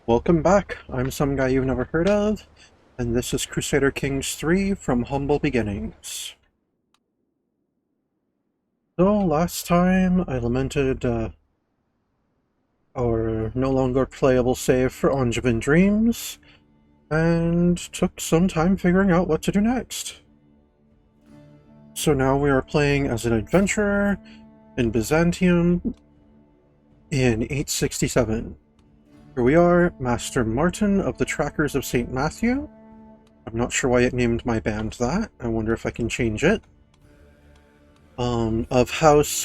Welcome back. I'm some guy you've never heard of, and this is Crusader Kings 3 from Humble Beginnings. So, last time I lamented our no longer playable save for Angevin Dreams, and took some time figuring out what to do next. So now we are playing as an adventurer in Byzantium in 867. Here we are, Master Martin of the Trackers of St. Matthew. I'm not sure why it named my band that. I wonder if I can change it. Of House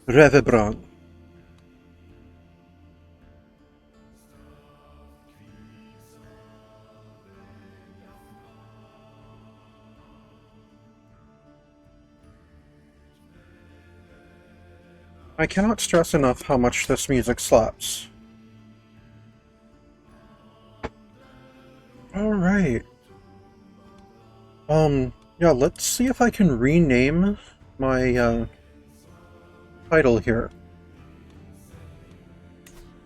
Revebrand. I cannot stress enough how much this music slaps. Alright. Yeah, let's see if I can rename my, title here.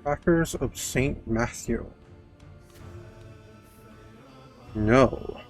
Trackers of St. Matthew. No.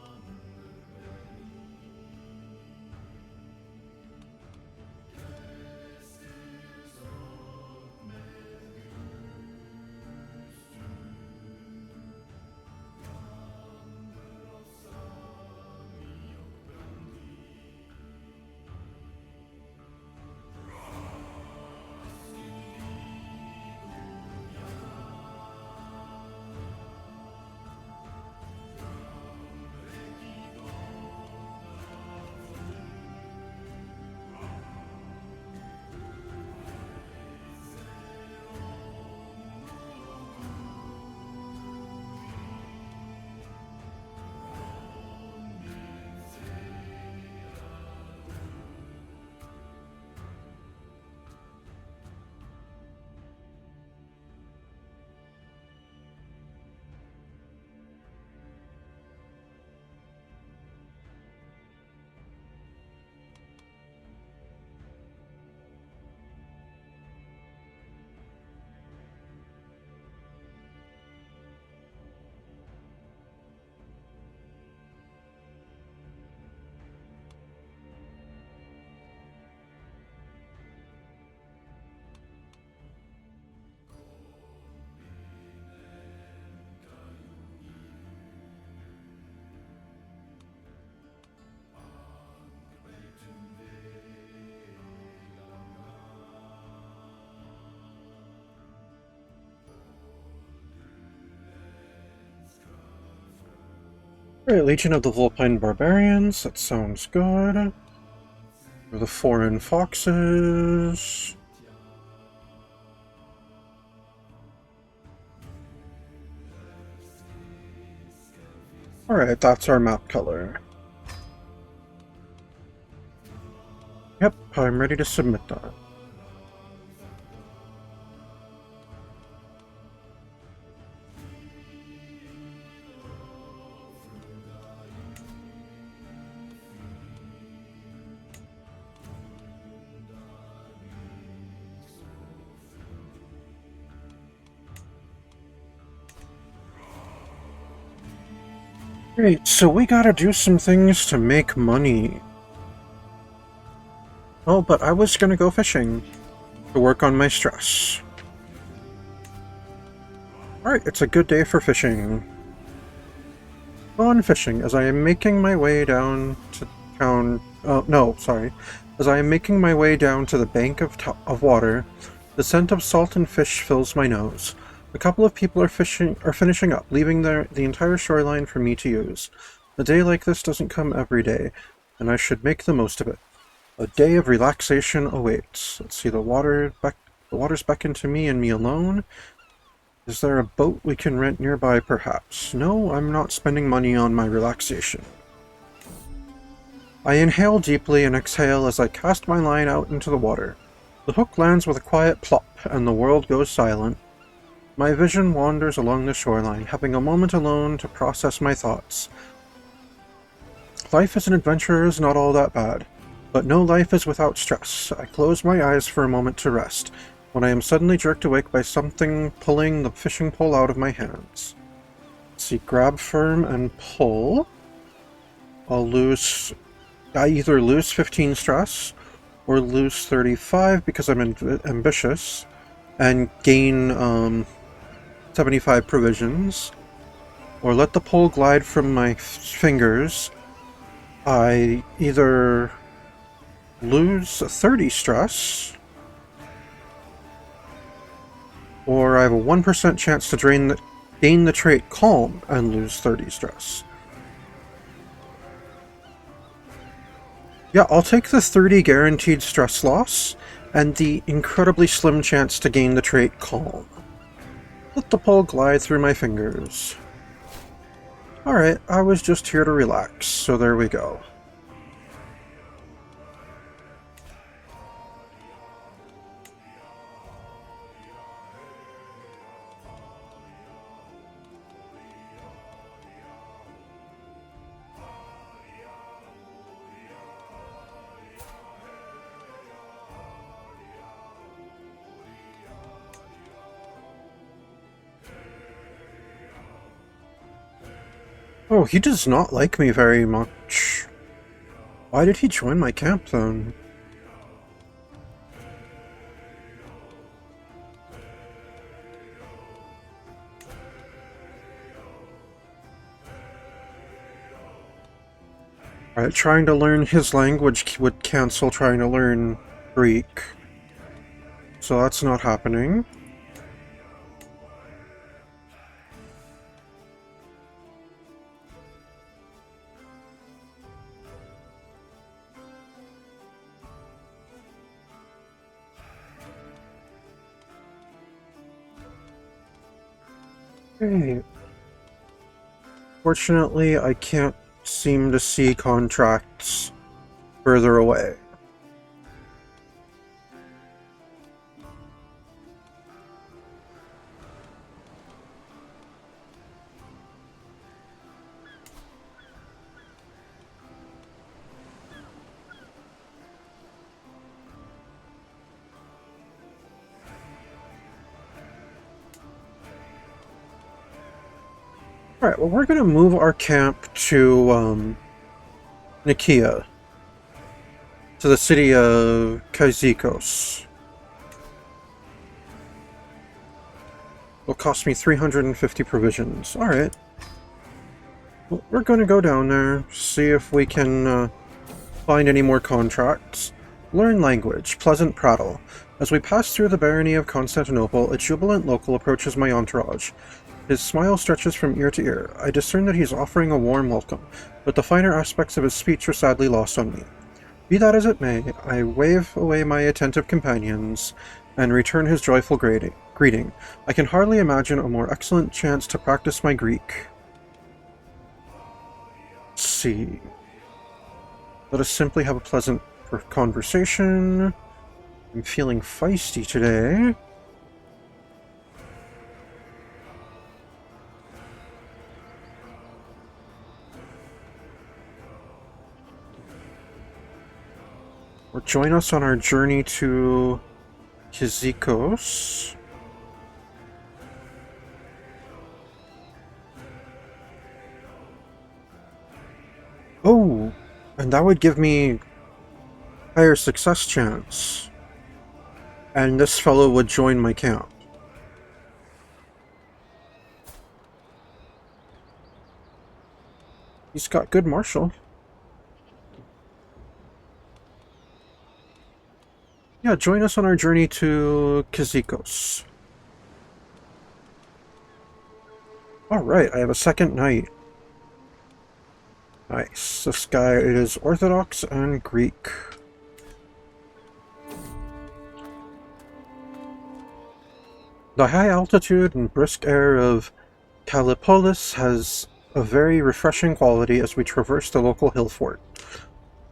Alright, Legion of the Vulpine Barbarians, that sounds good. Or the Foreign Foxes. Alright, that's our map color. Yep, I'm ready to submit that. Great, so we gotta do some things to make money. Oh, but I was gonna go fishing to work on my stress. Alright, it's a good day for fishing. Go on fishing as I am making my way down to town. No, sorry. As I am making my way down to the bank of water, the scent of salt and fish fills my nose. A couple of people are finishing up, leaving the entire shoreline for me to use. A day like this doesn't come every day, and I should make the most of it. A day of relaxation awaits. Let's see, the water's beckoned to me and me alone. Is there a boat we can rent nearby, perhaps? No, I'm not spending money on my relaxation. I inhale deeply and exhale as I cast my line out into the water. The hook lands with a quiet plop, and the world goes silent. My vision wanders along the shoreline, having a moment alone to process my thoughts. Life as an adventurer is not all that bad, but no life is without stress. I close my eyes for a moment to rest. when I am suddenly jerked awake by something pulling the fishing pole out of my hands. Let's see, grab firm and pull. I either lose 15 stress or lose 35 because I'm ambitious and gain 75 provisions, or let the pole glide from my fingers. I either lose 30 stress, or I have a 1% chance to gain the trait Calm and lose 30 stress. Yeah, I'll take the 30 guaranteed stress loss, and the incredibly slim chance to gain the trait Calm. Let the pole glide through my fingers. Alright, I was just here to relax, so there we go. Oh, he does not like me very much. Why did he join my camp, then? Alright, trying to learn his language would cancel trying to learn Greek. So that's not happening. Okay. Fortunately, I can't seem to see contracts further away. Alright, well, we're going to move our camp to Nikia, to the city of Kazikos. It'll cost me 350 provisions. Alright. Well, we're going to go down there, see if we can find any more contracts. Learn language. Pleasant prattle. As we pass through the barony of Constantinople, a jubilant local approaches my entourage. His smile stretches from ear to ear. I discern that he is offering a warm welcome, but the finer aspects of his speech are sadly lost on me. Be that as it may, I wave away my attentive companions and return his joyful greeting. I can hardly imagine a more excellent chance to practice my Greek. Let's see. Let us simply have a pleasant conversation. I'm feeling feisty today. Or join us on our journey to Kizikos. Oh, and that would give me higher success chance. And this fellow would join my camp. He's got good martial. Yeah, join us on our journey to Kizikos. Alright, I have a second knight. Nice. This guy is Orthodox and Greek. The high altitude and brisk air of Kallipolis has a very refreshing quality as we traverse the local hill fort.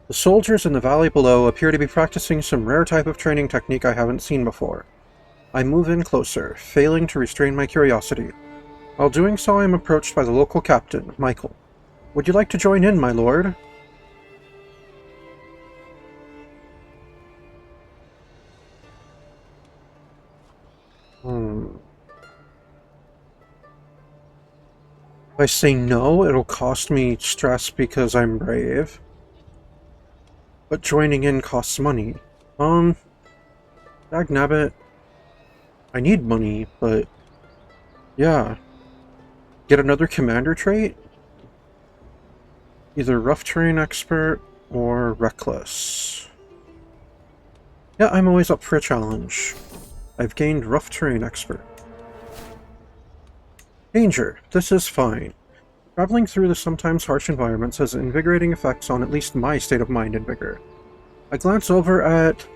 The soldiers in the valley below appear to be practicing some rare type of training technique I haven't seen before. I move in closer, failing to restrain my curiosity. While doing so, I am approached by the local captain, Michael. Would you like to join in, my lord? I say no, it'll cost me stress because I'm brave. But joining in costs money. Dagnabbit, I need money, but yeah. Get another commander trait? Either rough terrain expert or reckless. Yeah, I'm always up for a challenge. I've gained rough terrain expert. Danger. This is fine. Traveling through the sometimes harsh environments has invigorating effects on at least my state of mind and vigor. I glance over at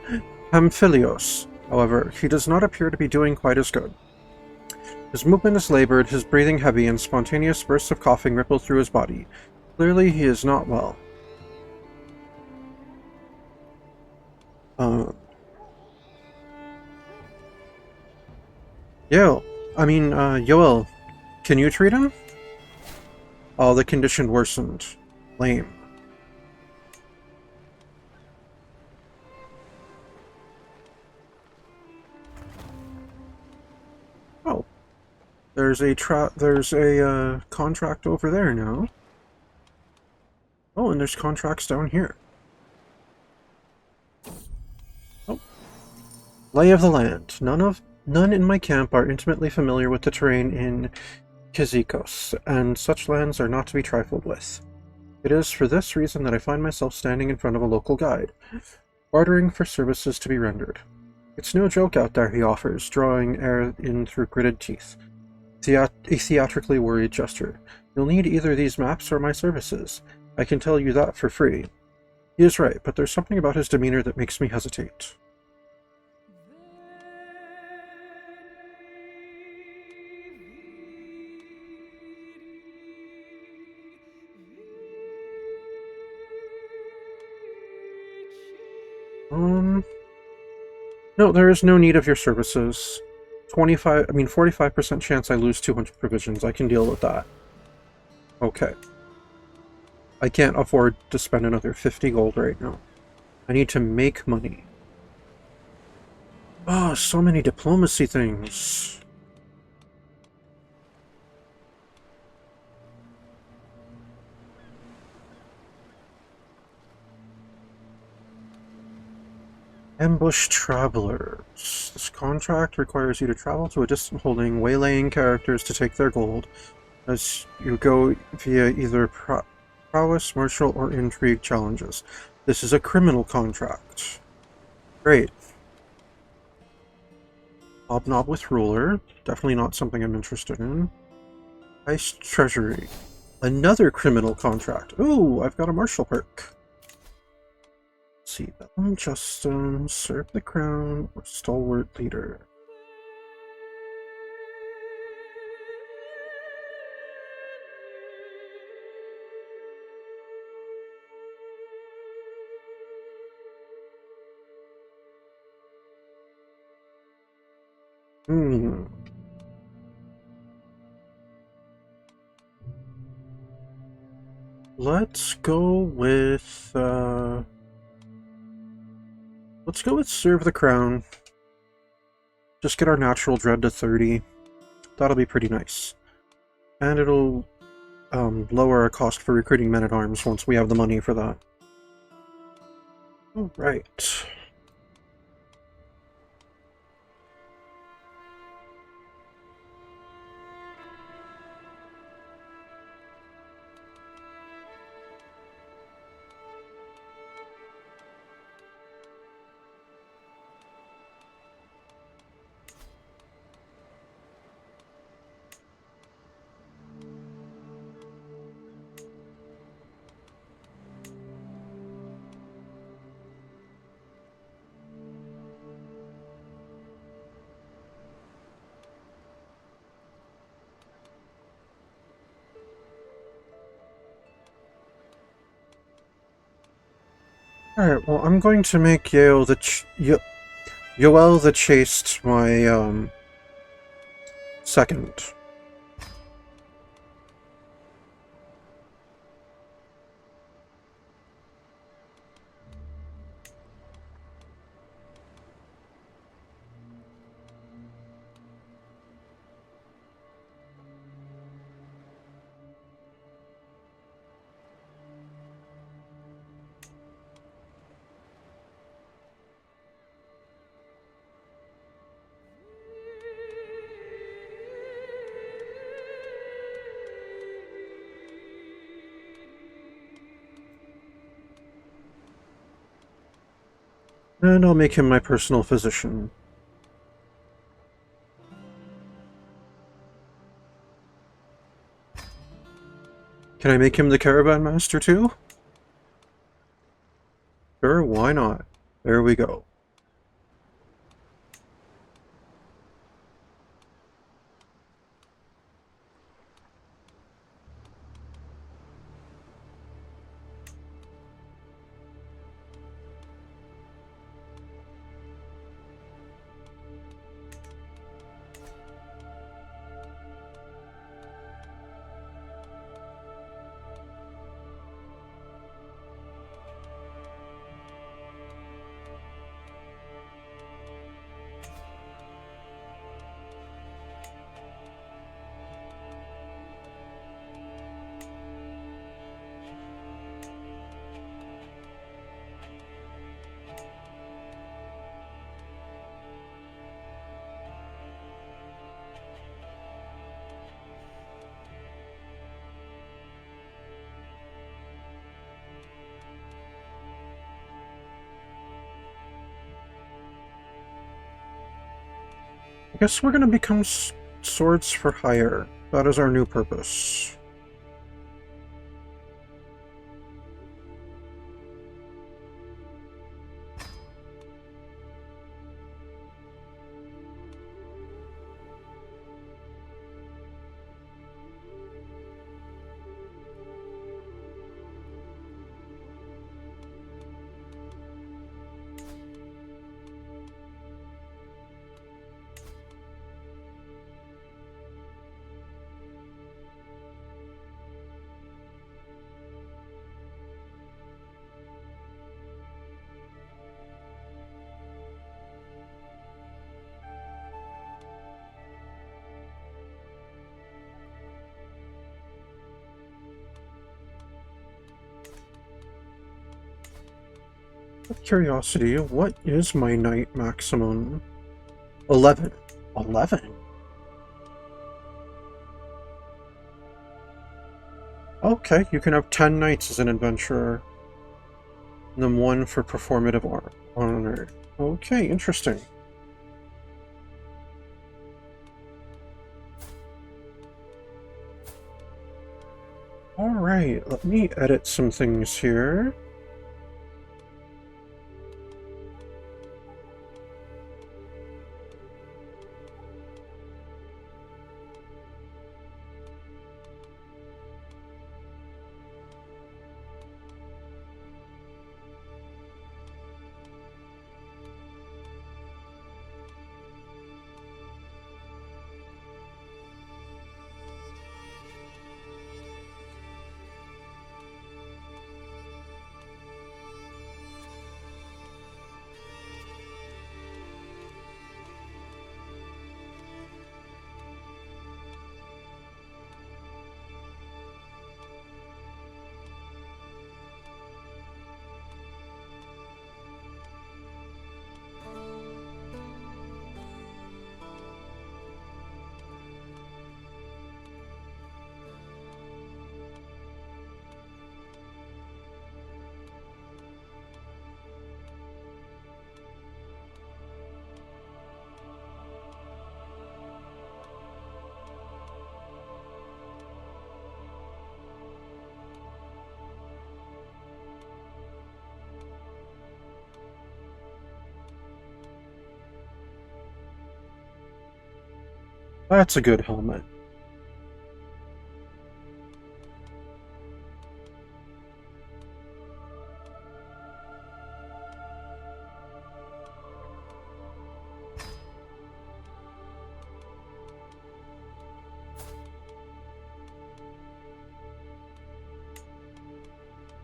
Pamphilios. However, he does not appear to be doing quite as good. His movement is labored, his breathing heavy, and spontaneous bursts of coughing ripple through his body. Clearly, he is not well. Yoel, can you treat him? Oh, the condition worsened. Lame. Oh. There's a contract over there now. Oh, and there's contracts down here. Oh. Lay of the land. None in my camp are intimately familiar with the terrain in Kizikos, and such lands are not to be trifled with. It is for this reason that I find myself standing in front of a local guide, bartering for services to be rendered. It's no joke out there, he offers, drawing air in through gritted teeth. A theatrically worried gesture. You'll need either these maps or my services. I can tell you that for free. He is right, but there's something about his demeanor that makes me hesitate. No, there is no need of your services. 45% chance I lose 200 provisions. I can deal with that. Okay. I can't afford to spend another 50 gold right now. I need to make money. Oh, so many diplomacy things. Ambush Travelers. This contract requires you to travel to a distant holding, waylaying characters to take their gold, as you go via either prowess, martial, or intrigue challenges. This is a criminal contract. Great. Hobnob with ruler. Definitely not something I'm interested in. Ice Treasury. Another criminal contract. Ooh, I've got a martial perk. Let's see. Bellum Justin, serve the crown, or stalwart leader. Let's go with serve the crown. Just get our natural dread to 30. That'll be pretty nice. And it'll lower our cost for recruiting men-at-arms once we have the money for that. Alright. Alright, well, I'm going to make Yoel the Chaste my, second. And I'll make him my personal physician. Can I make him the caravan master too? Sure, why not? There we go. I guess we're gonna become swords for hire. That is our new purpose. Out of curiosity, what is my knight maximum? 11. 11? Okay, you can have 10 knights as an adventurer. And then 1 for performative honor. Okay, interesting. Alright, let me edit some things here. That's a good helmet.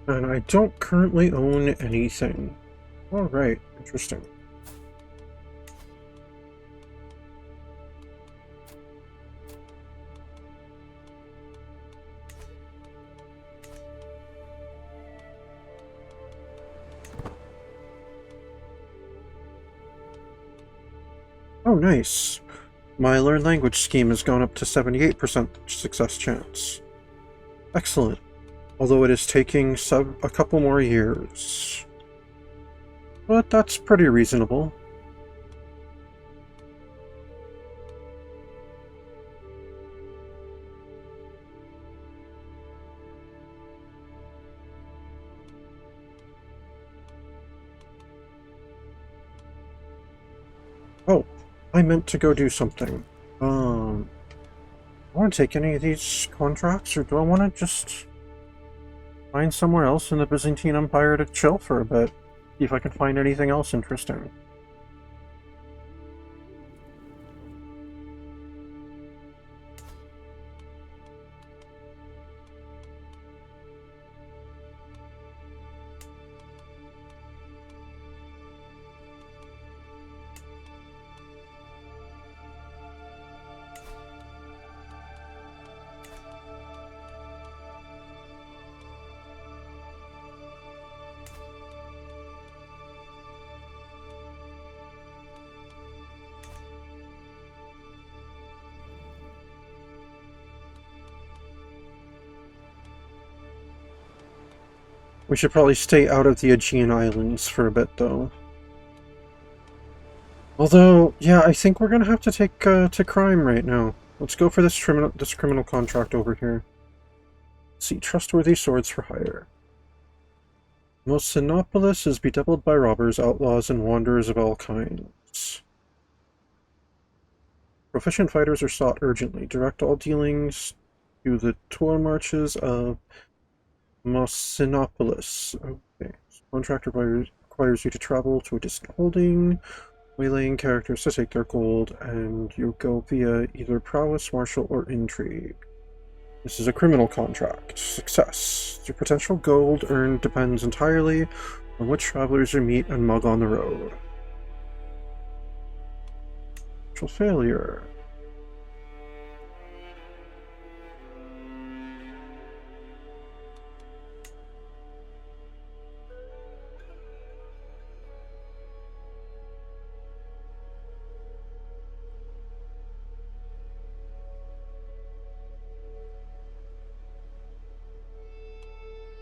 And I don't currently own anything. Alright, interesting. Oh, nice. My learn language scheme has gone up to 78% success chance. Excellent. Although it is taking a couple more years. but that's pretty reasonable. Oh, I meant to go do something. I want to take any of these contracts, or do I want to just find somewhere else in the Byzantine Empire to chill for a bit? See if I can find anything else interesting. We should probably stay out of the Aegean Islands for a bit, though. Although, yeah, I think we're gonna have to take to crime right now. Let's go for this criminal contract over here. Let's see, trustworthy swords for hire. Mosinopolis is bedeviled by robbers, outlaws, and wanderers of all kinds. Proficient fighters are sought urgently. Direct all dealings to the tour marches of Mosinopolis. Okay. Contract requires you to travel to a distant holding, waylaying characters to take their gold, and you go via either prowess, martial, or intrigue. This is a criminal contract. Success. Your potential gold earned depends entirely on which travelers you meet and mug on the road. Potential failure.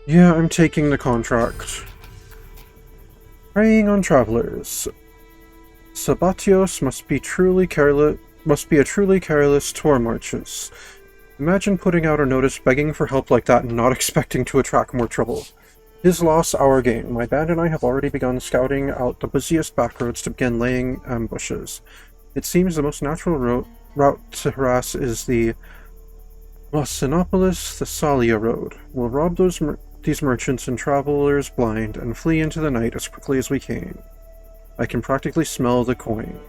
Yeah, I'm taking the contract. Preying on travelers. Sabatios must be a truly careless tour marches. Imagine putting out a notice begging for help like that and not expecting to attract more trouble. His loss, our gain. My band and I have already begun scouting out the busiest backroads to begin laying ambushes. It seems the most natural route to harass is the Mosinopolis-Thessalia road. We'll rob these merchants and travelers blind and flee into the night as quickly as we can. I can practically smell the coin.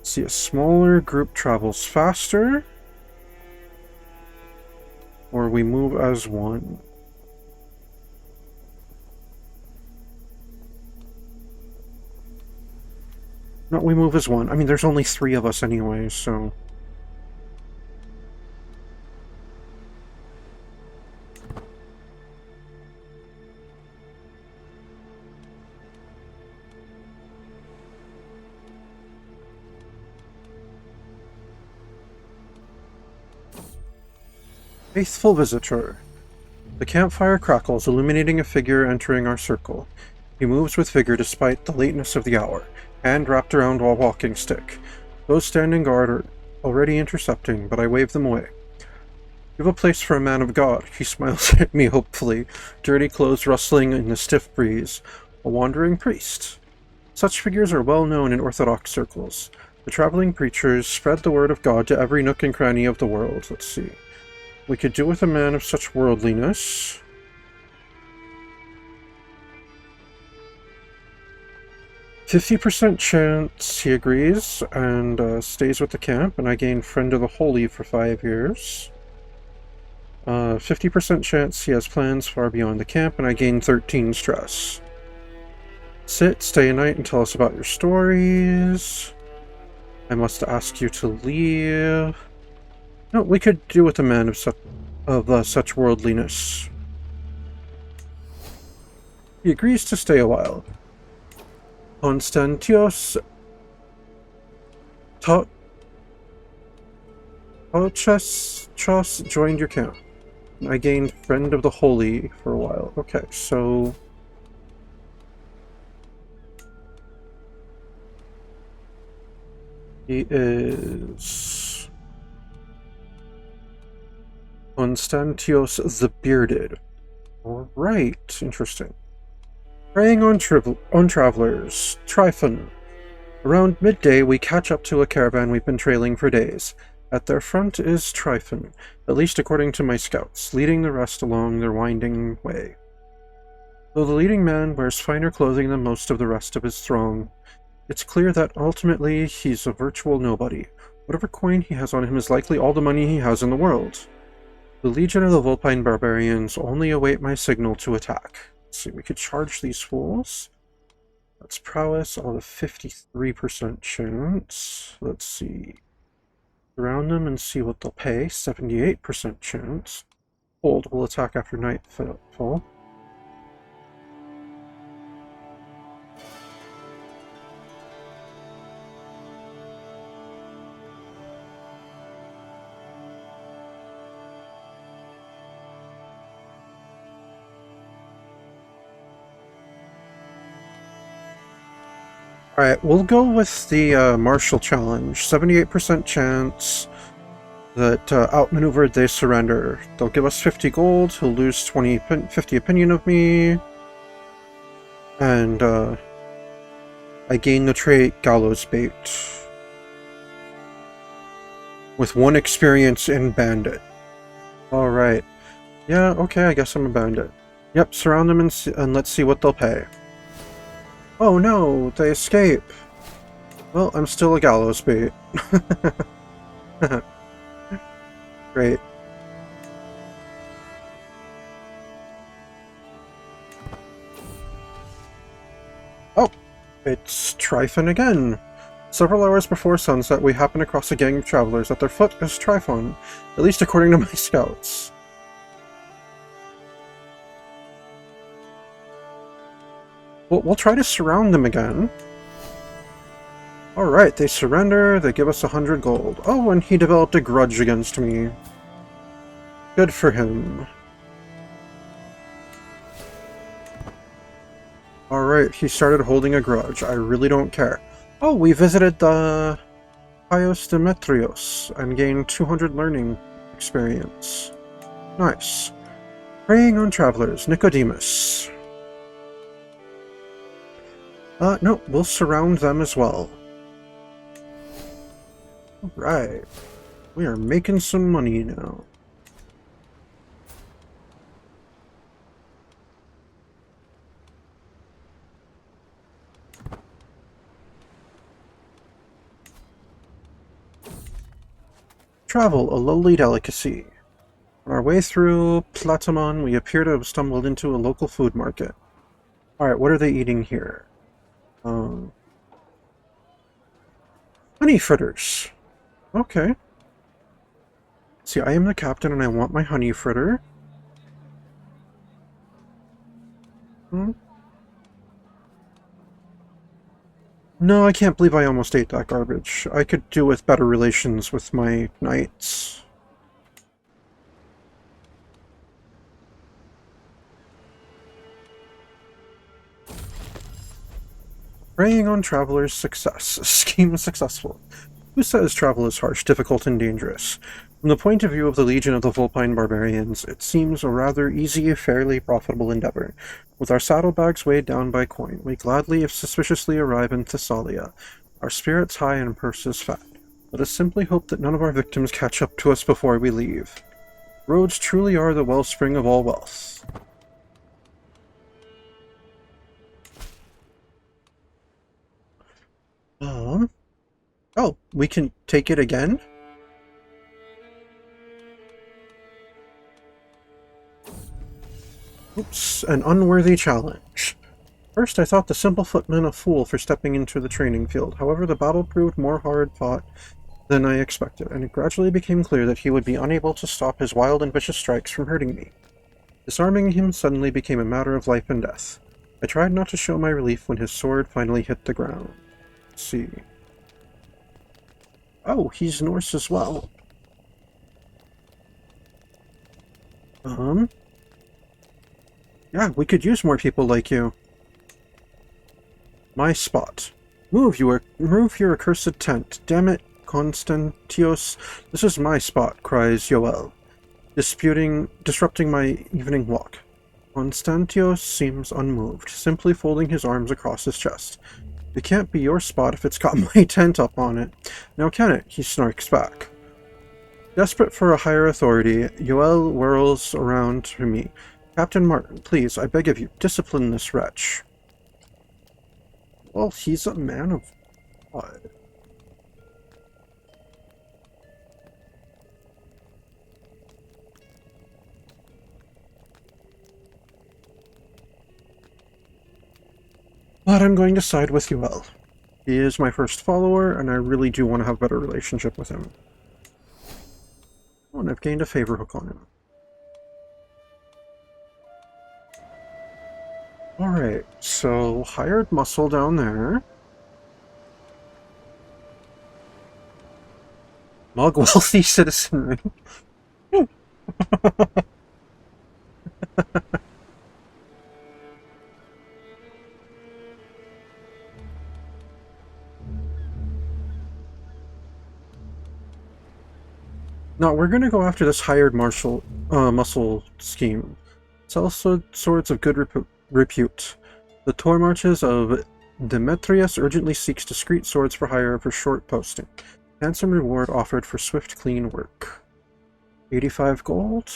See, a smaller group travels faster, or we move as one. No, we move as one. I mean, there's only 3 of us anyway, so... Faithful visitor. The campfire crackles, illuminating a figure entering our circle. He moves with vigor despite the lateness of the hour, hand wrapped around a walking stick. Those standing guard are already intercepting, but I wave them away. You have a place for a man of God. He smiles at me hopefully, dirty clothes rustling in the stiff breeze. A wandering priest. Such figures are well known in Orthodox circles. The traveling preachers spread the word of God to every nook and cranny of the world. Let's see. We could do with a man of such worldliness. 50% chance he agrees and stays with the camp, and I gain Friend of the Holy for 5 years. 50% chance he has plans far beyond the camp, and I gain 13 stress. Sit, stay a night, and tell us about your stories. I must ask you to leave. No, we could do with a man of such worldliness. He agrees to stay a while. Constantios Tochas joined your camp. I gained Friend of the Holy for a while. Okay, so... He is Constantios the Bearded. Alright, interesting. Preying on travelers. Tryphon. Around midday, we catch up to a caravan we've been trailing for days. At their front is Tryphon, at least according to my scouts, leading the rest along their winding way. Though the leading man wears finer clothing than most of the rest of his throng, it's clear that ultimately he's a virtual nobody. Whatever coin he has on him is likely all the money he has in the world. The Legion of the Vulpine Barbarians only await my signal to attack. Let's see, we could charge these fools. That's prowess, all the 53% chance. Let's see. Surround them and see what they'll pay. 78% chance. Hold will attack after nightfall. Alright, we'll go with the Martial Challenge. 78% chance that outmaneuvered, they surrender. They'll give us 50 gold, he'll lose 50 opinion of me, and I gain the trait Gallows Bait. With 1 experience in Bandit. Alright. Yeah, okay, I guess I'm a bandit. Yep, surround them and let's see what they'll pay. Oh no, they escape. Well, I'm still a gallows bait. Great. Oh, it's Tryphon again. Several hours before sunset, we happen across a gang of travelers. At their foot is Tryphon, at least according to my scouts. We'll try to surround them again. Alright, they surrender, they give us 100 gold. Oh, and he developed a grudge against me. Good for him. Alright, he started holding a grudge. I really don't care. Oh, we visited the Pios Demetrios and gained 200 learning experience. Nice. Preying on travelers, Nicodemus. No, we'll surround them as well. Alright. We are making some money now. Travel, a lowly delicacy. On our way through Platamon, we appear to have stumbled into a local food market. Alright, what are they eating here? Honey fritters. Okay. See, I am the captain and I want my honey fritter. No, I can't believe I almost ate that garbage. I could do with better relations with my knights. Preying on travelers' success. Scheme successful. Who says travel is harsh, difficult, and dangerous? From the point of view of the Legion of the Vulpine Barbarians, it seems a rather easy, fairly profitable endeavor. With our saddlebags weighed down by coin, we gladly, if suspiciously, arrive in Thessalia, our spirits high and purses fat. Let us simply hope that none of our victims catch up to us before we leave. Roads truly are the wellspring of all wealth. Oh, we can take it again? Oops, an unworthy challenge. First, I thought the simple footman a fool for stepping into the training field. However, the battle proved more hard-fought than I expected, and it gradually became clear that he would be unable to stop his wild and vicious strikes from hurting me. Disarming him suddenly became a matter of life and death. I tried not to show my relief when his sword finally hit the ground. Let's see. Oh, he's Norse as well. Yeah, we could use more people like you. My spot. Move your accursed tent. Damn it, Constantios. This is my spot, cries Yoel, disrupting my evening walk. Constantios seems unmoved, simply folding his arms across his chest. It can't be your spot if it's got my tent up on it. Now can it? He snarks back. Desperate for a higher authority, Yoel whirls around to me. Captain Martin, please, I beg of you, discipline this wretch. Well, he's a man of God. But I'm going to side with Yoel. He is my first follower, and I really do want to have a better relationship with him. Oh, and I've gained a favor hook on him. Alright, so hired muscle down there. Mug wealthy citizenry. No, we're gonna go after this hired muscle scheme. Sell swords of good repute. The tour marches of Demetrius urgently seeks discreet swords for hire for short posting. Handsome reward offered for swift, clean work. 85 gold.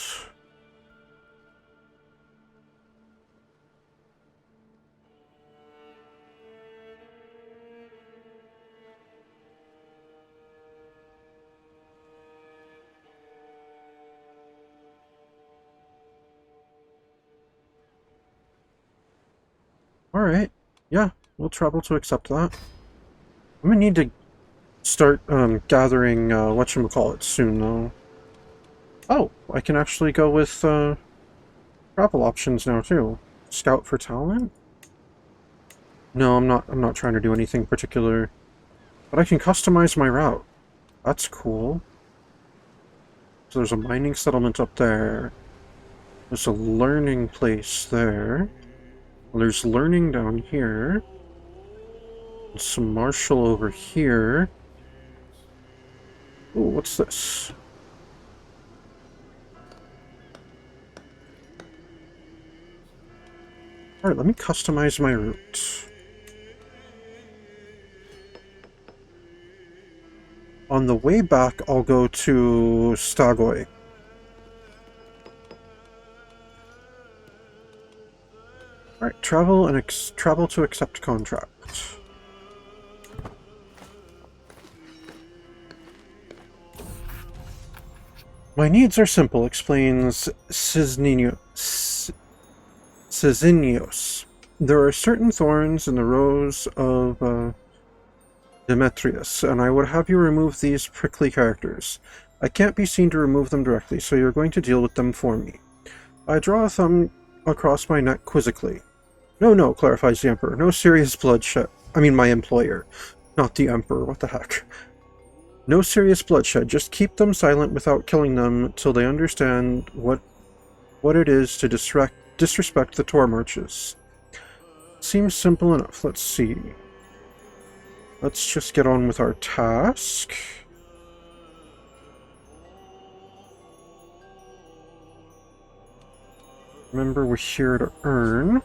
Alright, yeah, we'll travel to accept that. I'm gonna need to start gathering whatchamacallit soon, though. Oh, I can actually go with travel options now, too. Scout for talent? No, I'm not trying to do anything particular. But I can customize my route. That's cool. So there's a mining settlement up there. There's a learning place there. There's learning down here. Some martial over here. Ooh, what's this? Alright, let me customize my route. On the way back, I'll go to Stagoi. Alright, travel to accept contract. My needs are simple, explains Cisnios. There are certain thorns in the rose of Demetrius, and I would have you remove these prickly characters. I can't be seen to remove them directly, so you're going to deal with them for me. I draw a thumb across my neck quizzically. No, clarifies the Emperor. No serious bloodshed. I mean, my employer. Not the Emperor, what the heck. No serious bloodshed, just keep them silent without killing them till they understand what it is to disrespect the tour marches. Seems simple enough, let's see. Let's just get on with our task. Remember, we're here to earn.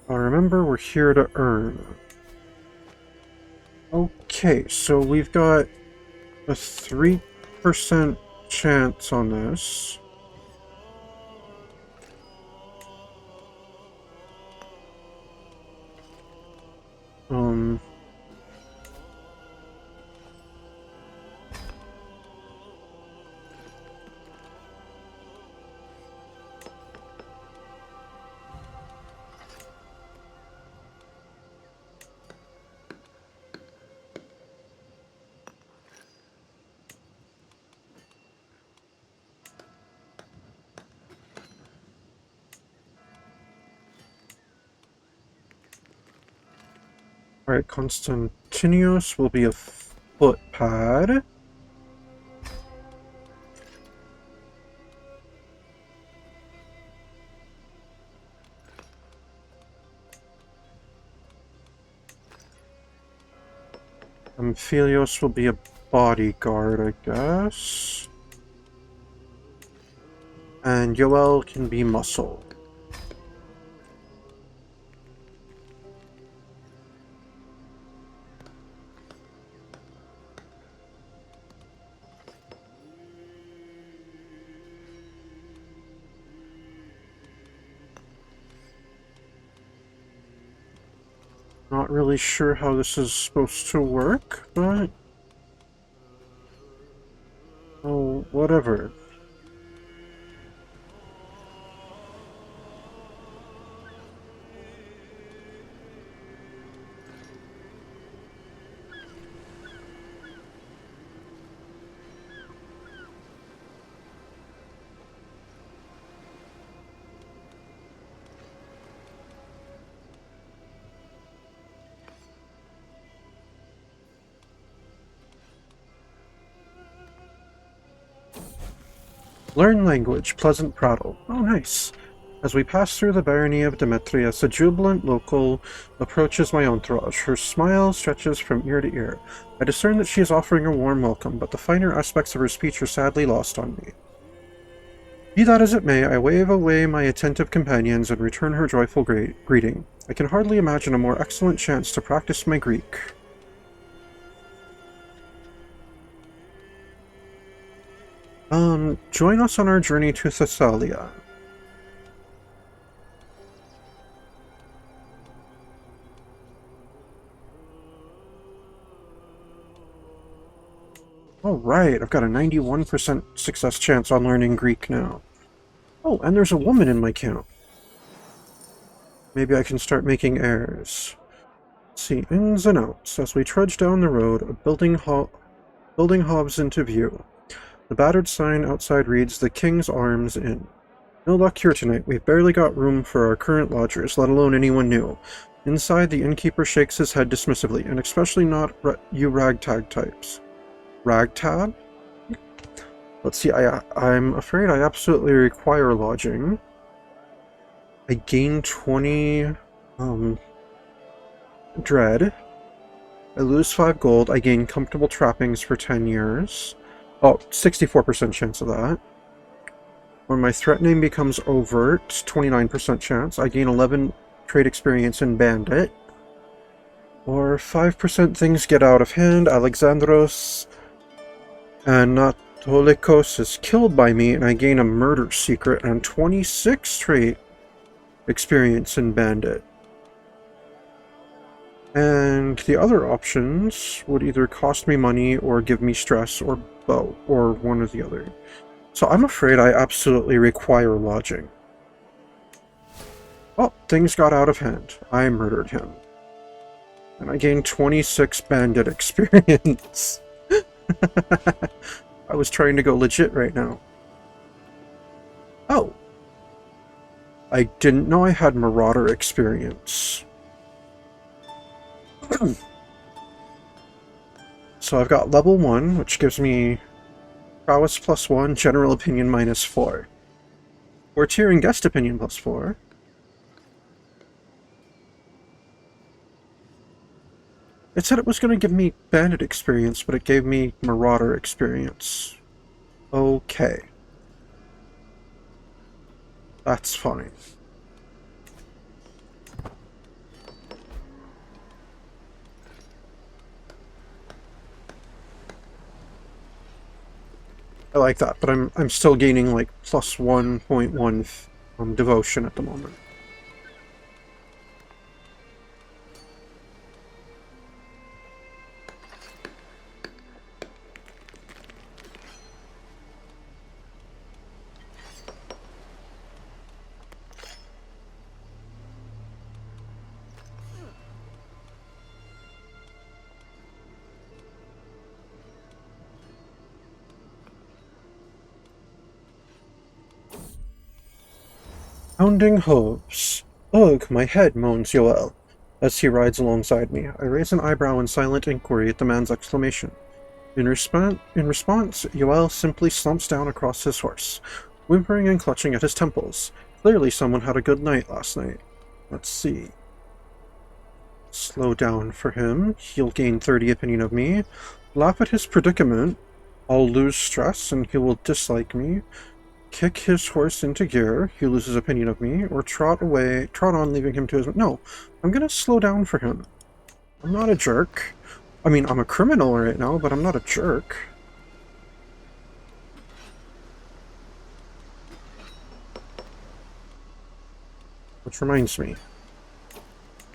Remember, we're here to earn. Okay, so we've got a 3% chance on this. Alright, Constantinios will be a footpad. Aphelios will be a bodyguard, I guess. And Yoel can be muscle. Not really sure how this is supposed to work, but... oh, whatever. Learn language, pleasant prattle. Oh, nice. As we pass through the barony of Demetrius, a jubilant local approaches my entourage. Her smile stretches from ear to ear. I discern that she is offering a warm welcome, but the finer aspects of her speech are sadly lost on me. Be that as it may, I wave away my attentive companions and return her joyful greeting. I can hardly imagine a more excellent chance to practice my Greek. Join us on our journey to Thessalia. Alright, I've got a 91% success chance on learning Greek now. Oh, and there's a woman in my camp. Maybe I can start making heirs. Let's see, ins and outs. As we trudge down the road, a building hobs into view. The battered sign outside reads, "The King's Arms Inn." No luck here tonight. We've barely got room for our current lodgers, let alone anyone new. Inside, the innkeeper shakes his head dismissively, and especially not you ragtag types. Ragtag? Let's see, I'm afraid I absolutely require lodging. I gain 20 dread. I lose 5 gold. I gain comfortable trappings for 10 years. Oh, 64% chance of that. When my threat name becomes overt, 29% chance. I gain 11 trade experience in bandit. Or 5% things get out of hand. Alexandros Anatolikos is killed by me, and I gain a murder secret and 26 trade experience in bandit. And the other options would either cost me money or give me stress or both, or one or the other. So I'm afraid I absolutely require lodging. Oh, things got out of hand. I murdered him. And I gained 26 bandit experience. I was trying to go legit right now. Oh. I didn't know I had marauder experience. So I've got level 1, which gives me prowess +1, general opinion -4. Or tier and guest opinion +4. It said it was going to give me bandit experience, but it gave me marauder experience. Okay. That's fine. I like that, but I'm still gaining like +1.1 devotion at the moment. Pounding hooves. Ugh, my head, moans Yoel, as he rides alongside me. I raise an eyebrow in silent inquiry at the man's exclamation. In response, Yoel simply slumps down across his horse, whimpering and clutching at his temples. Clearly someone had a good night last night. Let's see. Slow down for him. He'll gain 30 opinion of me. Laugh at his predicament. I'll lose stress and he will dislike me. Kick his horse into gear. He loses opinion of me. Or trot on, leaving him to his... No, I'm gonna slow down for him. I'm not a jerk. I mean, I'm a criminal right now, but I'm not a jerk. Which reminds me.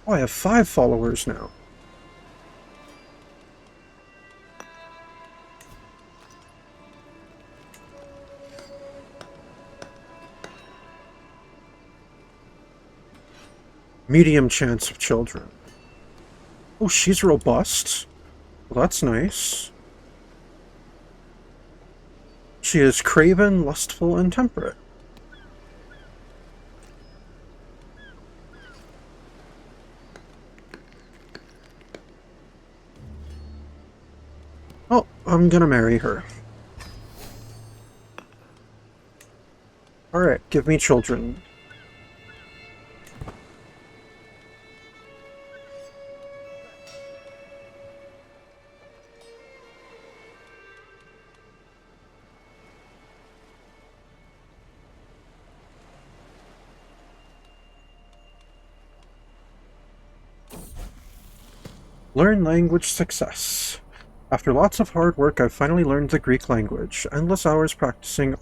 Oh, I have 5 followers now. Medium chance of children. Oh, she's robust. Well, that's nice. She is craven, lustful, and temperate. Oh, I'm gonna marry her. Alright, give me children. Learn language success. After lots of hard work, I've finally learned the Greek language. Endless hours practicing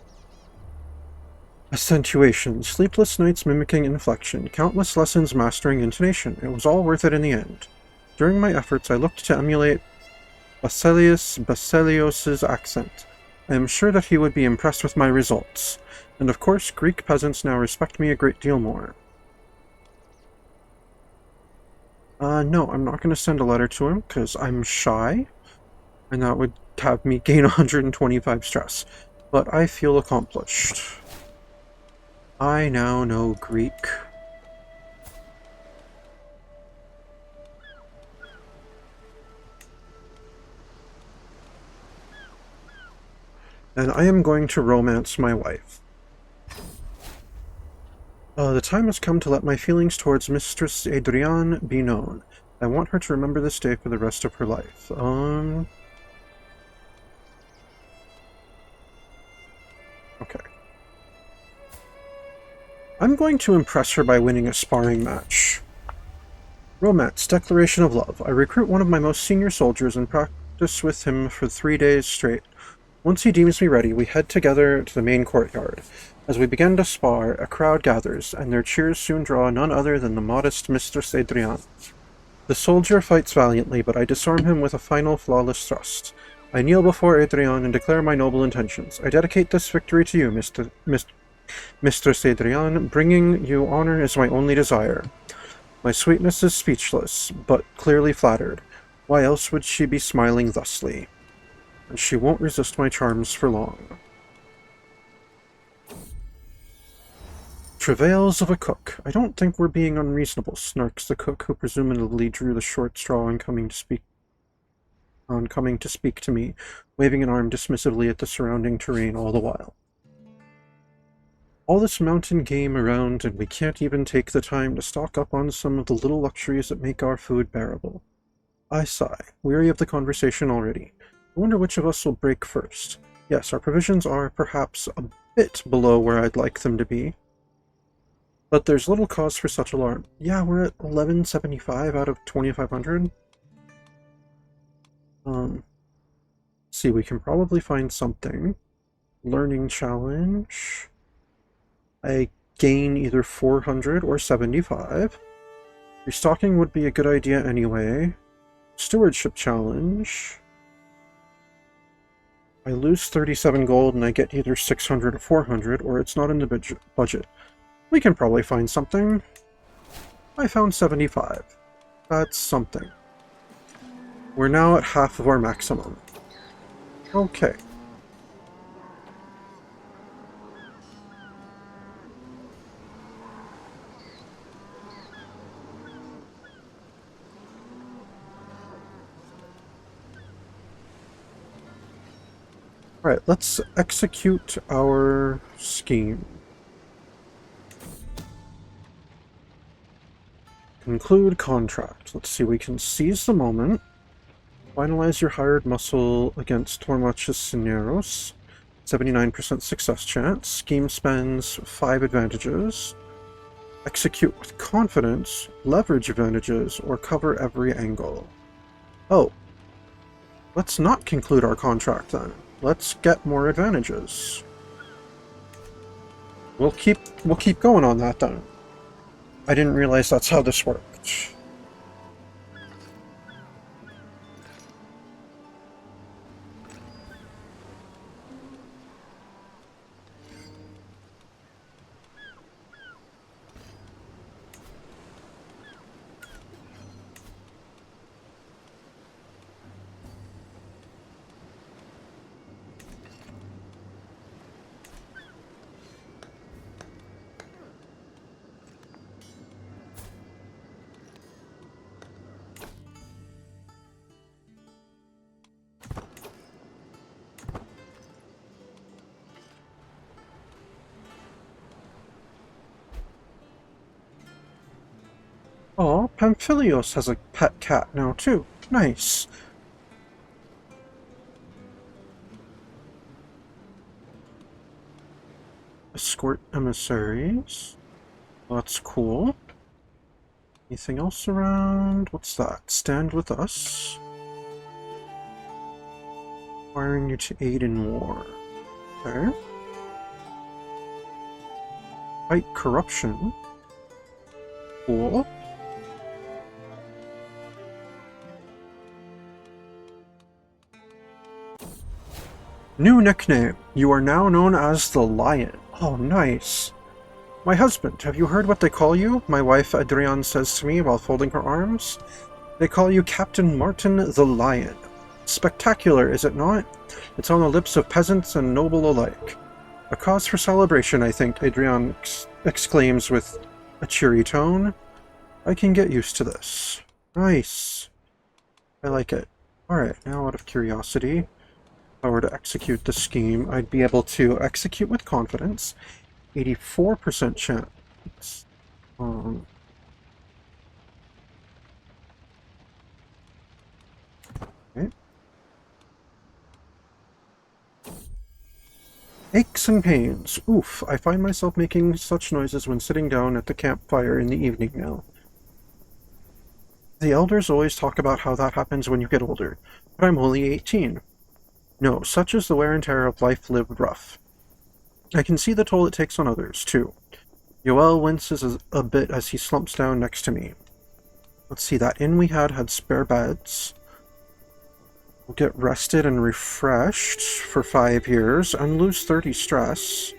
accentuation, sleepless nights mimicking inflection, countless lessons mastering intonation. It was all worth it in the end. During my efforts, I looked to emulate Baselios's accent. I am sure that he would be impressed with my results. And of course, Greek peasants now respect me a great deal more. No, I'm not going to send a letter to him, because I'm shy, and that would have me gain 125 stress. But I feel accomplished. I now know Greek. And I am going to romance my wife. The time has come to let my feelings towards Mistress Adrienne be known. I want her to remember this day for the rest of her life. Okay. I'm going to impress her by winning a sparring match. Romance, declaration of love. I recruit one of my most senior soldiers and practice with him for 3 days straight. Once he deems me ready, we head together to the main courtyard. As we begin to spar, a crowd gathers, and their cheers soon draw none other than the modest Mistress Adrienne. The soldier fights valiantly, but I disarm him with a final flawless thrust. I kneel before Adrienne and declare my noble intentions. I dedicate this victory to you, Mistress Adrienne. Bringing you honor is my only desire. My sweetness is speechless, but clearly flattered. Why else would she be smiling thusly? And she won't resist my charms for long. Travails of a cook. I don't think we're being unreasonable, snarks the cook, who presumably drew the short straw on coming to speak to me, waving an arm dismissively at the surrounding terrain all the while. All this mountain game around, and we can't even take the time to stock up on some of the little luxuries that make our food bearable. I sigh, weary of the conversation already. I wonder which of us will break first. Yes, our provisions are perhaps a bit below where I'd like them to be. But there's little cause for such alarm. Yeah, we're at 1175 out of 2500. See, we can probably find something. Learning challenge. I gain either 400 or 75. Restocking would be a good idea anyway. Stewardship challenge. I lose 37 gold and I get either 600 or 400, or it's not in the budget. We can probably find something. I found 75. That's something. We're now at half of our maximum. Okay. Alright, let's execute our scheme. Conclude contract. Let's see, we can seize the moment. Finalize your hired muscle against Tormachus Cineros. 79% success chance. Scheme spends 5 advantages. Execute with confidence, leverage advantages, or cover every angle. Oh. Let's not conclude our contract then. Let's get more advantages. We'll keep going on that then. I didn't realize that's how this worked. Oh, Pamphilios has a pet cat now too. Nice. Escort emissaries. That's cool. Anything else around? What's that? Stand with us. Requiring you to aid in war. Okay. Fight corruption. Cool. New nickname. You are now known as the Lion. Oh, nice. My husband, have you heard what they call you? My wife Adrienne says to me while folding her arms. They call you Captain Martin the Lion. Spectacular, is it not? It's on the lips of peasants and noble alike. A cause for celebration, I think, Adrienne exclaims with a cheery tone. I can get used to this. Nice. I like it. Alright, now out of curiosity, if I were to execute the scheme, I'd be able to execute with confidence. 84% chance. Okay. Aches and pains. Oof, I find myself making such noises when sitting down at the campfire in the evening now. The elders always talk about how that happens when you get older, but I'm only 18. No, such is the wear and tear of life lived rough. I can see the toll it takes on others, too. Yoel winces a bit as he slumps down next to me. Let's see, that inn we had spare beds. We'll get rested and refreshed for 5 years and lose 30 stress.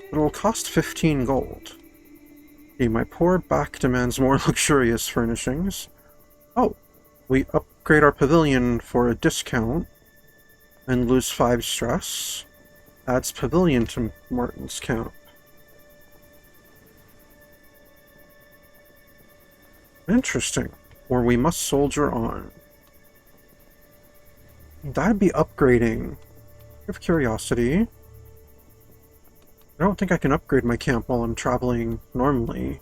But it will cost 15 gold. Okay, my poor back demands more luxurious furnishings. Oh, we upgrade our pavilion for a discount and lose 5 stress. Adds pavilion to Martin's camp. Interesting. Or we must soldier on. That'd be upgrading. Out of curiosity. I don't think I can upgrade my camp while I'm traveling normally.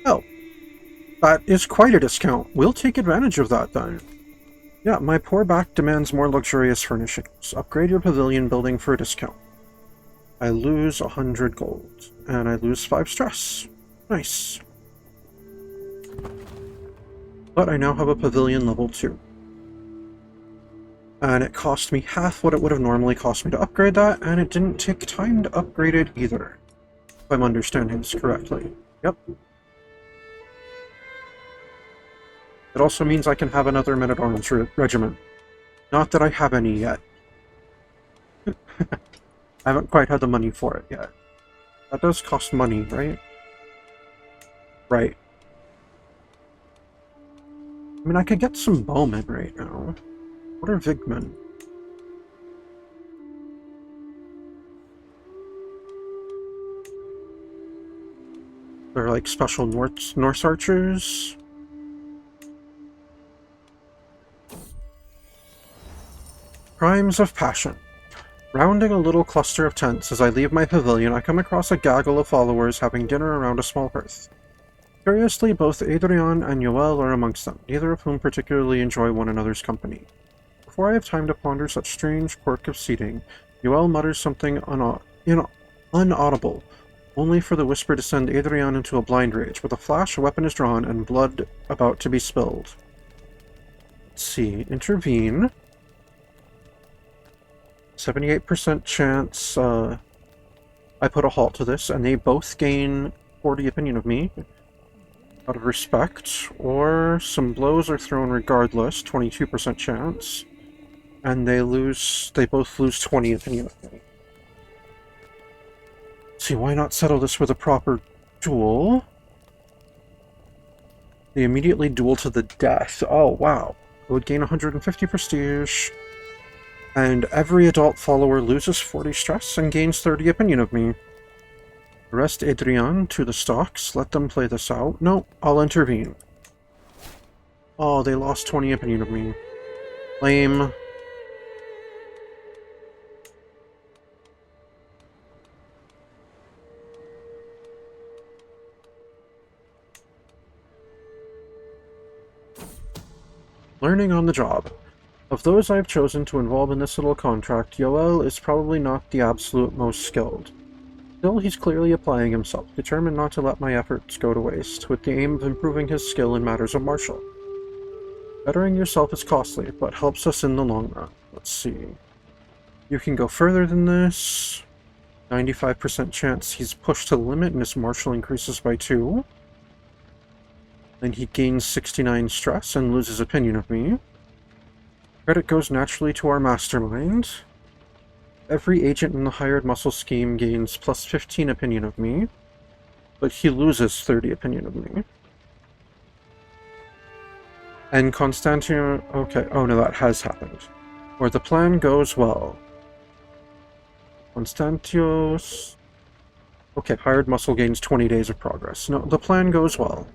Oh. That is quite a discount. We'll take advantage of that then. Yeah, my poor back demands more luxurious furnishings. Upgrade your pavilion building for a discount. I lose 100 gold, and I lose 5 stress. Nice. But I now have a pavilion level 2. And it cost me half what it would have normally cost me to upgrade that, and it didn't take time to upgrade it either. If I'm understanding this correctly. Yep. It also means I can have another men-at-arms regiment. Not that I have any yet. I haven't quite had the money for it yet. That does cost money, right? Right. I mean, I could get some bowmen right now. What are Vigmen? They're like special Norse archers. Crimes of Passion. Rounding a little cluster of tents as I leave my pavilion, I come across a gaggle of followers having dinner around a small hearth. Curiously, both Adrian and Yoel are amongst them, neither of whom particularly enjoy one another's company. Before I have time to ponder such strange quirk of seating, Yoel mutters something unaudible, only for the whisper to send Adrian into a blind rage. With a flash, a weapon is drawn and blood about to be spilled. Let's see. Intervene. 78% chance I put a halt to this, and they both gain 40 opinion of me out of respect, or some blows are thrown regardless, 22% chance, and they both lose 20 opinion of me. Let's see, why not settle this with a proper duel? They immediately duel to the death. Oh, wow. I would gain 150 prestige, and every adult follower loses 40 stress and gains 30 opinion of me. Arrest Adrian to the stocks, let them play this out. No, I'll intervene. Oh, they lost 20 opinion of me. Lame. Learning on the job. Of those I have chosen to involve in this little contract, Yoel is probably not the absolute most skilled. Still, he's clearly applying himself, determined not to let my efforts go to waste, with the aim of improving his skill in matters of martial. Bettering yourself is costly, but helps us in the long run. Let's see. You can go further than this. 95% chance he's pushed to the limit and his martial increases by 2. Then he gains 69 stress and loses opinion of me. Credit goes naturally to our mastermind. Every agent in the hired muscle scheme gains plus 15 opinion of me, but he loses 30 opinion of me. And Constantino... okay, oh no, that has happened. Where the plan goes well. Constantios... okay, hired muscle gains 20 days of progress. No, the plan goes well.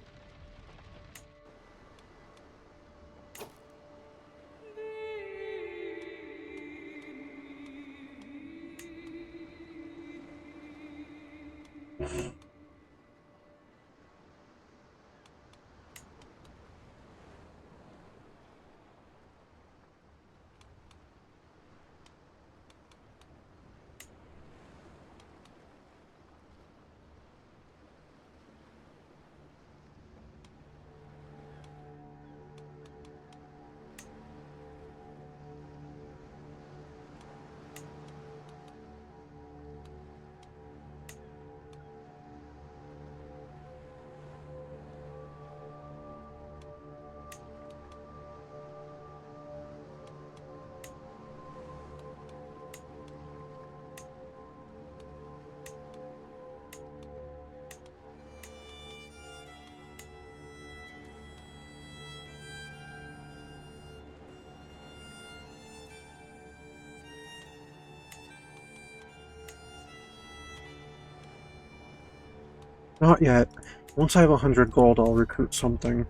Not yet. Once I have 100 gold, I'll recruit something.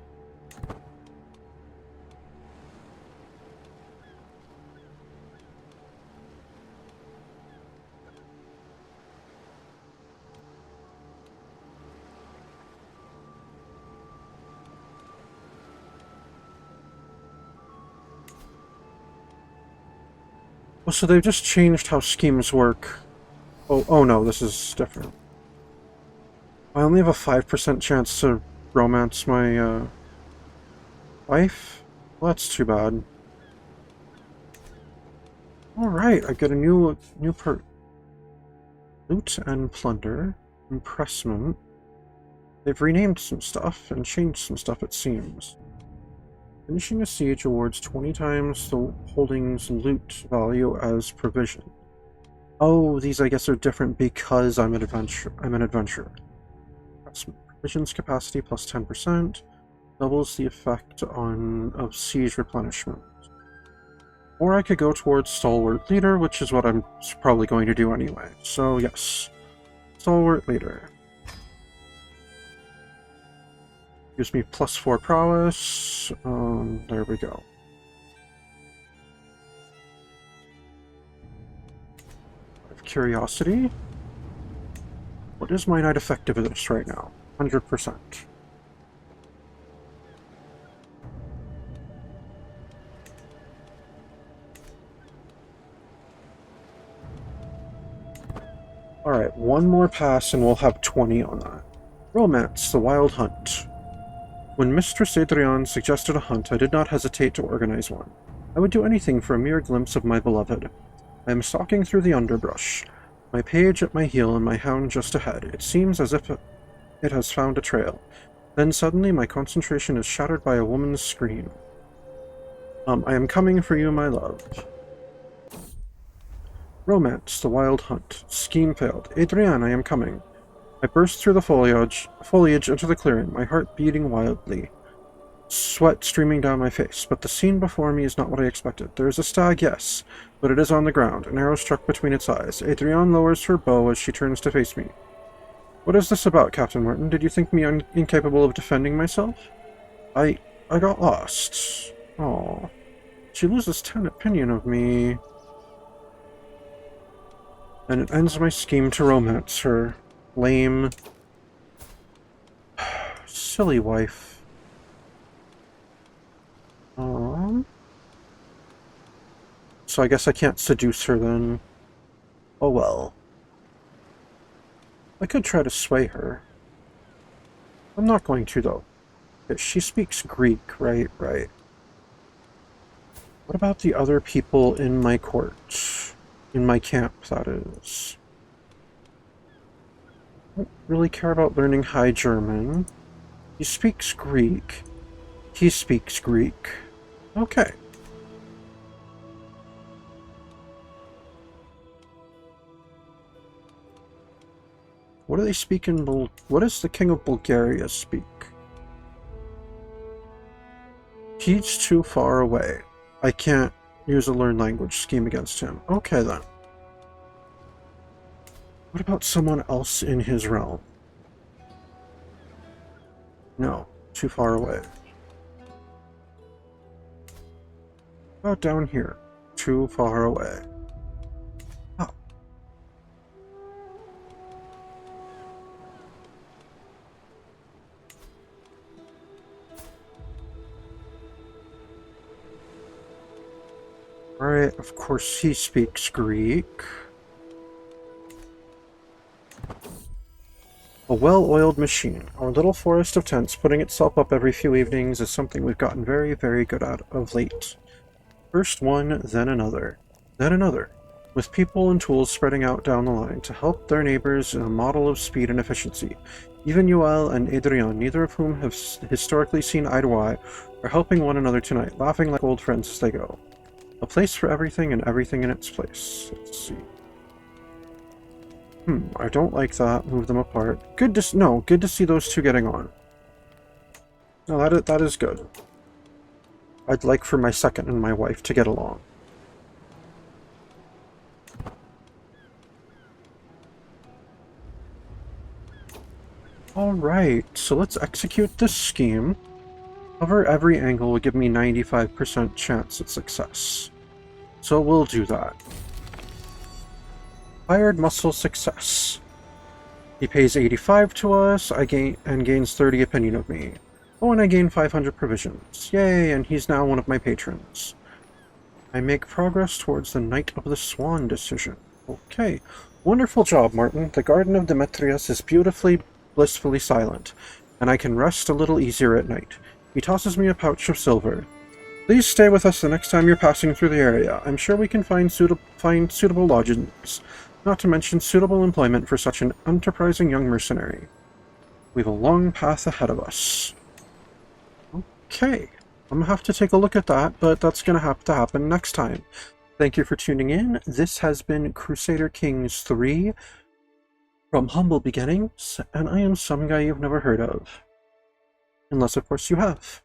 Oh, so they've just changed how schemes work. Oh no, this is different. I only have a 5% chance to romance my, wife? Well, that's too bad. Alright, I get a new perk. Loot and plunder. Impressment. They've renamed some stuff and changed some stuff, it seems. Finishing a siege awards 20 times the holding's loot value as provision. Oh, these I guess are different because I'm an adventurer. Provisions capacity plus 10%, doubles the effect of siege replenishment. Or I could go towards Stalwart Leader, which is what I'm probably going to do anyway. So yes, Stalwart Leader. Gives me +4 prowess. There we go. Curiosity. What is my knight effectiveness right now? 100%. Alright, one more pass and we'll have 20 on that. Romance, the Wild Hunt. When Mistress Adrienne suggested a hunt, I did not hesitate to organize one. I would do anything for a mere glimpse of my beloved. I am stalking through the underbrush, my page at my heel and my hound just ahead. It seems as if it has found a trail. Then suddenly my concentration is shattered by a woman's scream. I am coming for you, my love. Romance, the Wild Hunt. Scheme failed. Adrienne, I am coming. I burst through the foliage into the clearing, my heart beating wildly. Sweat streaming down my face, but the scene before me is not what I expected. There is a stag, yes, but it is on the ground, an arrow struck between its eyes. Adrienne lowers her bow as she turns to face me. What is this about, Captain Martin? Did you think me incapable of defending myself? I got lost. Oh, she loses 10 opinion of me. And it ends my scheme to romance her. Lame. Silly wife. So I guess I can't seduce her then. Oh well. I could try to sway her. I'm not going to, though. She speaks Greek, right? Right. What about the other people in my court? In my camp, that is. I don't really care about learning High German. He speaks Greek. He speaks Greek. Okay. What do they speak in what does the King of Bulgaria speak? He's too far away. I can't use a learn language scheme against him. Okay then. What about someone else in his realm? No, too far away. How about down here? Too far away. Oh. Alright, of course he speaks Greek. A well-oiled machine. Our little forest of tents putting itself up every few evenings is something we've gotten very, very good at of late. First one, then another, with people and tools spreading out down the line to help their neighbors in a model of speed and efficiency. Even Yoel and Adrienne, neither of whom have historically seen eye to eye, are helping one another tonight, laughing like old friends as they go. A place for everything and everything in its place. Let's see. I don't like that. Move them apart. Good to see those two getting on. No, that is good. I'd like for my second and my wife to get along. Alright, so let's execute this scheme. Cover every angle will give me 95% chance at success. So we'll do that. Hired muscle success. He pays 85 to us, gains 30 opinion of me. Oh, and I gain 500 provisions. Yay, and he's now one of my patrons. I make progress towards the Knight of the Swan decision. Okay. Wonderful job, Martin. The Garden of Demetrius is beautifully, blissfully silent, and I can rest a little easier at night. He tosses me a pouch of silver. Please stay with us the next time you're passing through the area. I'm sure we can find suitable lodgings, not to mention suitable employment for such an enterprising young mercenary. We've a long path ahead of us. Okay, I'm gonna have to take a look at that, but that's gonna have to happen next time. Thank you for tuning in. This has been Crusader Kings 3 from humble beginnings, and I am some guy you've never heard of. Unless, of course, you have.